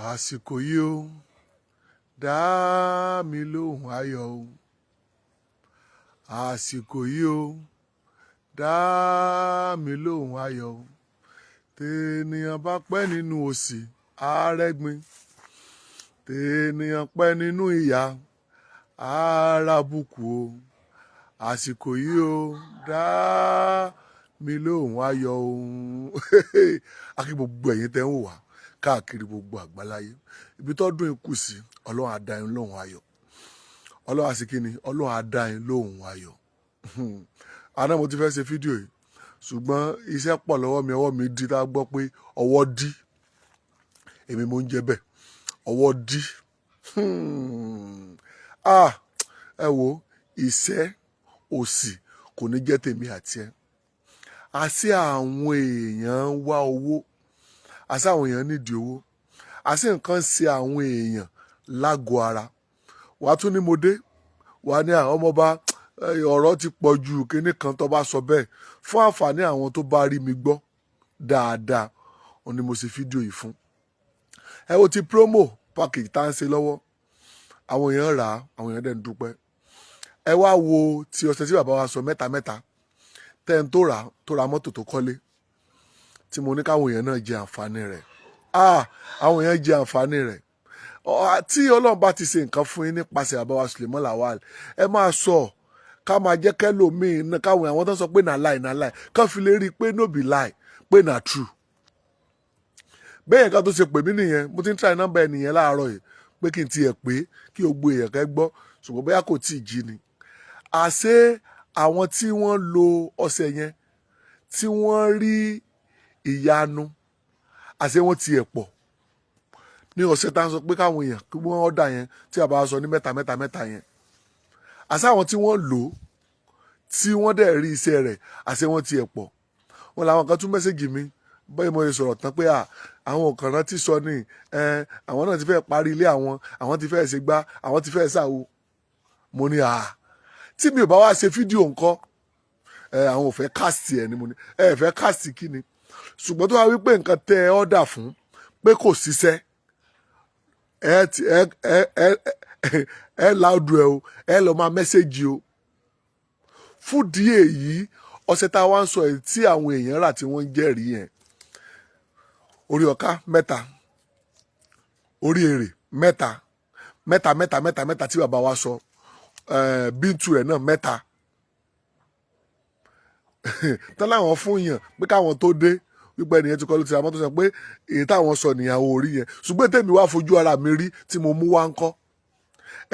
àsìkò yìí ó dá mi lóhùn ayọ̀ o àsìkò yìí ó dá mi lóhùn ayọ̀ o tènìyàn bá pẹ́ nínú òṣì àárẹ̀gbin tènìyàn pẹ́ nínú ìyà àràbùkù o àsìkò yìí ó dá mi lóhùn ayọ̀ o akí gbogbo ẹ̀yin tẹ́ ń wò wá káàkiri gbogbo àgbáláyé ibi tó dùn ikú sí ọlọ́run á dá yín lóhùn ayọ̀ ọlọ́run á sì kí ni ọlọ́run á dá yín lóhùn ayọ̀ àná mo ti fẹ́ ṣe fídíò yìí ṣùgbọ́n iṣẹ́ pọ̀ lọ́wọ́ mi ọwọ́ mi dí tá a gbọ́ pé ọwọ́ dí èmi mo ń jẹ bẹ́ẹ̀ ọwọ́ dí ẹ wo ìṣẹ́ òṣì kò ní jẹ́ tèmi àti ẹ àṣé àwọn èèyàn ń wá owó àṣé àwọn èèyàn nídìí owó àṣé nǹkan ṣe àwọn èèyàn lágọ̀ọ́ ara wàá tún ní mo dé wàá ní ọmọọba ọ̀rọ̀ ti pọ̀ ju kíní kan tó bá sọ bẹ́ẹ̀ fún àǹfààní àwọn tó bá rí mi gbọ́ dáadáa òun ni mo ṣe fídíò yìí fún ẹ wo ti promo package tá à ń ṣe lọ́wọ́ àwọn èèyàn rà á àwọn èèyàn dẹ̀ ń dúpẹ́ ẹ wá wo ti ọ̀sẹ̀ tí bàbá wa sọ mẹ́ta tẹ́ni tó ra mọ́tò tó kọ́lé tí mo ní káwọn èèyàn náà jẹ àǹfààní rẹ̀ àwọn èèyàn jẹ àǹfààní rẹ̀ tí ọlọ́run bá ti ṣe nǹkan fún yín nípasẹ̀ àbáwá Suleiman Lawal ẹ máa sọ ká máa jẹ́ kẹ́lòmíín náà káwọn àwọn tó ń sọ pé na lie ká fi lè rí i pé no be lie pé na true bẹ́ẹ̀ nǹkan tó ṣe pè mí nìyẹn mo ti ń try nọ́mbà ẹ nìyẹn láàárọ̀ yìí pé kí n tiẹ̀ pé kí gbogbo èèyàn kẹ́ gbọ́ ṣùgbọ́n bóyá kò tí ì jí ni àṣé àwọn tí wọ́n lo ọṣẹ yẹn tí wọ́n rí ìyanu àṣé wọ́n tiẹ̀ pọ̀ ní ọ̀sẹ̀ tá à ń sọ pé káwọn èèyàn kí wọ́n ọ̀dà yẹn tí a bá sọ ní mẹ́ta yẹn àṣé àwọn tí wọ́n lò ó tí wọ́n dẹ̀ rí iṣẹ́ rẹ̀ àṣé wọ́n tiẹ̀ pọ̀ wọn làwọn kan tún mẹ́sẹ̀gì mi báyìí mo lè sọ̀rọ̀ tán pé àwọn ọ̀kànrà ti sọ ní àwọn náà ti fẹ́ parí ilé àwọn ti fẹ́ ṣe gbá àwọn ti fẹ́ ṣàwo mo ní tí mi ò bá wá ṣe fídíò ńkọ́ àwọn ò fẹ́ káàsì ẹ̀ ni mo ní ẹ fẹ́ káàsì kí ni ṣùgbọ́n tó wá wípé nǹkan tẹ ẹ ọ́dà fún pé kò ṣiṣẹ́ ẹ láòdù ẹ o ẹ lọ máa mẹ́sẹ̀gì o fún díẹ̀ yìí ọ̀sẹ̀ tá a wá ń sọ èyí tí àwọn èèyàn rà tí wọ́n ń jẹ́rìí yẹn orí ọ̀ká mẹ́ta orí èrè mẹ́ta tí bàbá wa sọ bíntù ẹ̀ náà mẹ́ta tán láwọn fún yàn pé káwọn tó dé wípé ẹnìyẹn ti kọ́ ló ti ra mọ́tò sọ pé èyí táwọn sọ nìyàwó orí yẹn ṣùgbọ́n tèmi wá fojú ara mi rí tí mo mú wá ń kọ́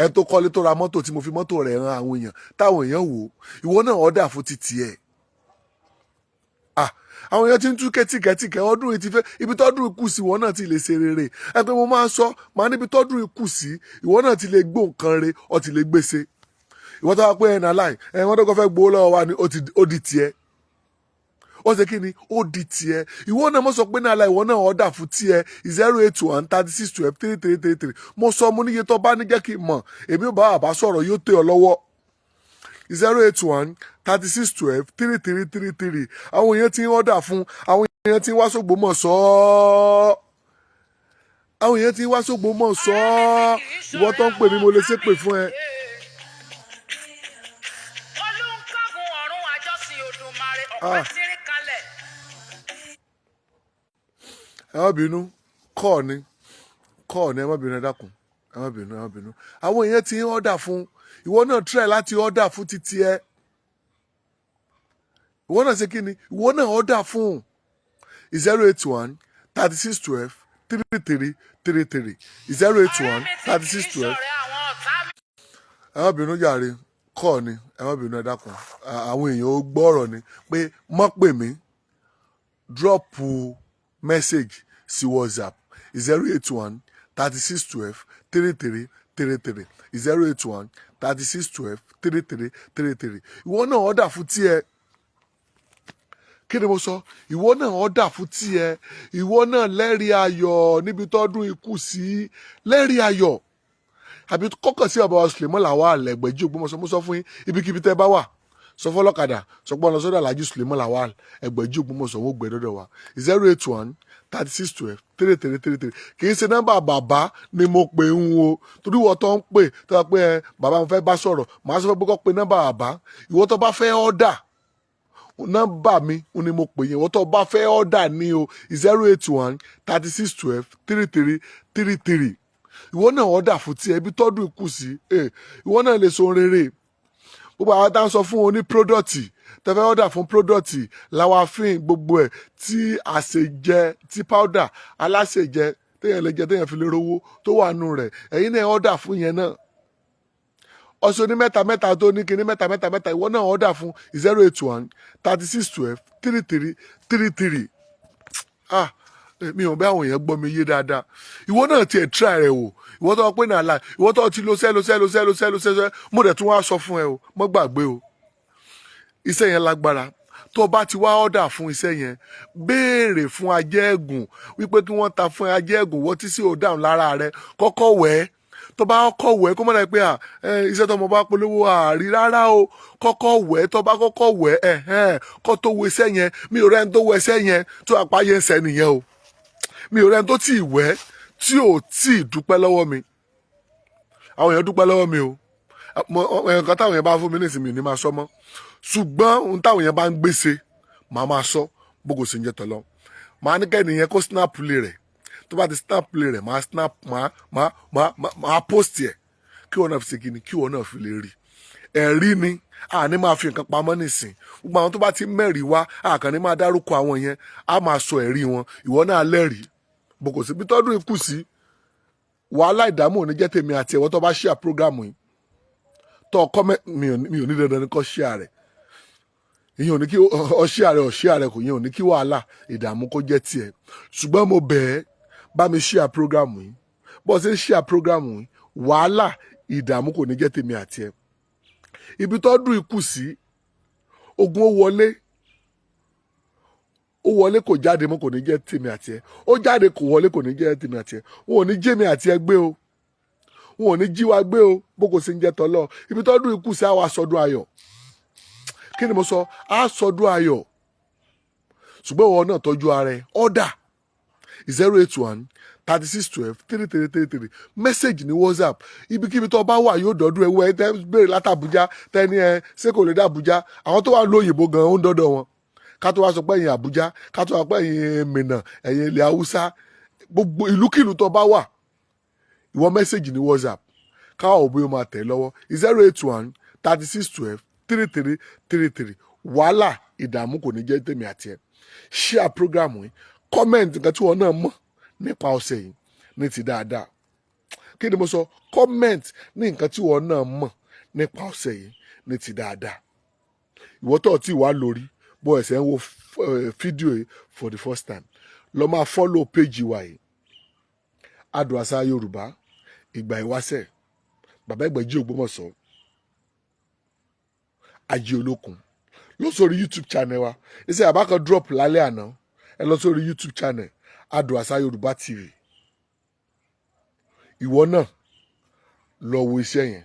ẹ tó kọ́lé tó ra mọ́tò tí mo fi mọ́tò rẹ̀ ran àwọn èèyàn táwọn èèyàn wò ìwọ náà ọ̀dà fún títì ẹ̀ àwọn èèyàn ti ń tú kẹ́tìkẹ́tìkẹ́ ọdún yìí ti fẹ́ ibi tọ́dún ikú sí ìwọ náà ti lè ṣe rere ẹ pé mo máa ń sọ màá níbi tọ́dún ikú sí ìwọ náà ti lè gbó nǹkan re ọ ti lè gbèsè ìwọ tó wá pé ẹ̀ nà láì wọ́n tó kọ́ fẹ́ gbowó lọ́wọ́ wa ni ó di tiẹ̀ ó ṣe kí ni ó di tiẹ̀ ìwọ náà mo sọ pé náà láì ìwọ náà ọ̀dà fún tiẹ̀ 08136123333 mo sọ mo níye tó bá ní jẹ́ kí n mọ̀ èmi ò bá àbá sọ̀rọ̀ yóò tẹ̀ ọ́ lọ́wọ́ 08136123333 àwọn èèyàn tí ń ọ̀dà fún àwọn èèyàn tí ń wá s'Ògbómọ̀ṣọ́ àwọn èèyàn tí ń wá s'Ògbómọ̀ṣọ́ ìwọ tó ń pè mí mo lè ṣépè fún ẹ. ẹ má bínú kọ́ọ̀ ni ẹ má bínú ẹ dákun ẹ má bínú àwọn èèyàn tí ń ọ̀dà fún ìwọ náà try láti ọ̀dà fún títí ẹ ìwọ náà ṣe kí ni ìwọ náà ọ̀dà fún 08136123333 0813612. ẹ má bínú jàre kọ́ọ̀ ni ẹ má bínú ẹ dákun àwọn èèyàn ó gbọ́ ọ̀rọ̀ ni pé mọ́ pè mí drop message sí WhatsApp 08136123333 08136123333 ìwọ náà ọ̀dà fún tiẹ̀ kí ni mo sọ ìwọ náà ọ̀dà fún tiẹ̀ ìwọ náà lẹ́rìí ayọ̀ níbi tọ́dún ikú sí lẹ́rìí ayọ̀ àbí kọ́kàn sí bàbá wa Suleiman Lawal Ẹgbẹ́jí Ògbómọ̀ṣọ́ mo sọ fún yín ibikíbi tẹ́ bá wà sọ fún ọlọ́kadà sọ pé ọ̀nà sọ́dọ̀ Alhaji Suleiman Lawal Ẹgbẹ̀jì Ògbómọ̀ṣọ́ wọ́n gbé dọ́dọ̀ wa 081 3612 3333 kì í ṣe nọ́mbà bàbá ni mo pè ń wo torí ìwọ tó ń pè tó yà pé bàbá mo fẹ́ bá sọ̀rọ̀ màá sọ fún pé kó pe nọ́mbà bàbá ìwọ tó bá fẹ́ ọ́dà nọ́mbà mi ni mo pè yẹn ìwọ tó bá fẹ́ ọ́dà ní o 081 3612 3333 ìwọ náà ọ́dà fún tiẹ̀ ibi tọ́dún ikú sí ìwọ náà lè so rere gbogbo àwọn tá à ń sọ fún oní pródọ̀tì tẹ́fẹ́ ọ̀dà fún pródọ̀tì làwàfín gbogbo ẹ̀ tí àṣejẹ tí páúdà aláṣejẹ téèyàn lè jẹ téèyàn fi lè rówó tó wà nù rẹ̀ ẹ̀yin náà ọ̀dà fún yẹn náà ọ̀sẹ̀ ní mẹ́ta tó ní kíní mẹ́ta ìwọ náà ọ̀dà fún 081 3612 3333 mi ò bẹ àwọn èèyàn gbọ́ mi yé dáadáa ìwọ náà tiẹ̀ try rẹ̀ wò ìwọ tó pé nàlá ìwọ tó ti lo sẹ́ mo dẹ̀ tún wá sọ fún ẹ o mọ́ gbàgbé o iṣẹ́ yẹn lágbára tó bá ti wá ọ̀dà fún iṣẹ́ yẹn béèrè fún ajẹ́gùn wípé kí wọ́n ta fún ajẹ́gùn wọ́n tí sí ò dáhùn lára rẹ kọ́kọ́ wẹ̀ ẹ́ tó bá kọ́kọ́ wẹ̀ ẹ́ kó mọ̀ náà pé iṣẹ́ tó mo bá polówó àárí rárá o kọ́kọ́ wẹ̀ ẹ́ tó bá kọ́kọ́ wẹ̀ ẹ́ kó tó wo iṣẹ́ yẹn mi ò rẹ́ni tó wọ iṣẹ́ yẹn tó àpáyé ń sẹ́ nìyẹn o mi ò rẹ́ni tó tí ì wẹ̀ tí ò tí ì dúpẹ́ lọ́wọ́ mi àwọn èèyàn dúpẹ́ lọ́wọ́ mi o nǹkan táwọn èèyàn bá fún mi nísìnyí ní máa sọ mọ́ ṣùgbọ́n ohun táwọn èèyàn bá ń gbèsè màá máa sọ bógo sì ń jẹ tọ̀lọ́ màá ní kẹ́ni yẹn kó snap play rẹ̀ tó bá ti snap play rẹ̀ màá post ẹ̀ kí wọ́n náà fi ṣe kíni kí wọ́n náà fi lè rí ẹ̀rí ni àní máa fi nǹkan pamọ́ nísìn gbogbo àwọn tó bá ti mẹ́rìí wá àkànní máa dárúkọ àwọn yẹn á máa sọ ẹ̀rí wọn ìwọ náà lẹ́rìí bógo sí bí tọ́dún ikú sí wàhálà ìdààmú ò ní jẹ́ tèmi àti ẹ̀wọ́n tó bá share program yìí tó comment mi ò ní dandan ní kó share rẹ̀ ìyẹn ò ní kí ọ̀ṣẹ́ rẹ̀ kò yẹn ò ní kí wàhálà ìdààmú kó jẹ́ tiẹ̀ ṣùgbọ́n mo bẹ̀ ẹ́ bá mi share program yìí bó ṣe ń share program yìí wàhálà ìdààmú kò ní jẹ́ tèmi àti ẹ̀ ibi tó dùn ikú sí ogun ó wọlé kò jáde mọ́ kò ní jẹ́ tèmi àti ẹ̀ ó jáde kò wọlé kò ní jẹ́ tèmi àti ẹ̀ wọn ò ní jẹ́ mi àti ẹ̀ gbé o wọn ò ní jí wa gbé o bó kò sí ń jẹ́ tọ́lọ́ ibi tó dùn ikú sí àwa sọdún ayọ̀ kí ni mo sọ á sọdún ayọ̀ ṣùgbọ́n ìwọ náà tọ́jú ara ẹ̀ ọ̀dà 081 3612 3333 message ní WhatsApp ibikíbi tó bá wà yóò dọ́dún ẹ̀wọ́ ẹ̀ tẹ́ béèrè látàbújá tẹ́ni ẹ̀ ṣé kò lè dá Àbújá àwọn tó wà lóyìnbó gan-an ó ń dọ́dọ̀ wọn ká tó wá sọ pé ẹ̀yin Àbújá ká tó wá pé ẹ̀yin Mínà ẹ̀yin ilẹ̀ Haúsá gbogbo ìlúkìlú tó bá wà ìwọ message ní WhatsApp káwá òbí ó máa tẹ̀ lọ́wọ́ 081 3612 3333 wàhálà ìdààmú kò ní jẹ́ tèmi àti ẹ̀ share program yìí comment nǹkan tí wọn náà mọ̀ nípa ọ̀sẹ̀ yìí ní ti dáadáa kí ni mo sọ comment ní nǹkan tí wọn náà mọ̀ nípa ọ̀sẹ̀ yìí ní ti dáadáa ìwọ tó ti wà lórí bó ẹsẹ̀ ń wo fídíò yìí for the first time lọ máa follow page wa yìí Adùn Àṣà Yorùbá ìgbà ìwáṣẹ̀ bàbá Ẹgbẹ̀jì Ògbómọ̀ṣọ́ Ajé Olókun lọ sórí YouTube channel wa iṣẹ́ àbá kan drop lálẹ́ àná ẹ lọ sórí YouTube channel Adùn Àṣà Yorùbá TV ìwọ náà lọ wo iṣẹ́ yẹn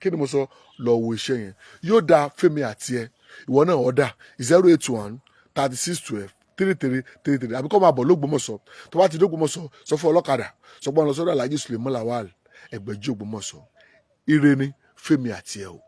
kí ni mo sọ lọ wo iṣẹ́ yẹn yóò dáa fẹ́mi àti ẹ ìwọ náà ọ̀dà 081 3612 3333 àbí kọ́ máa bọ̀ lÓgbómọ̀ṣọ́ tó bá ti dÓgbómọ̀ṣọ́ sọ fún ọlọ́kadà sọ pé ọ̀nà sọ́dọ̀ Alhaji Suleiman Lawal Ẹgbẹ̀jì Ògbómọ̀ṣọ́ ire ni fẹ́mi àti ẹ o.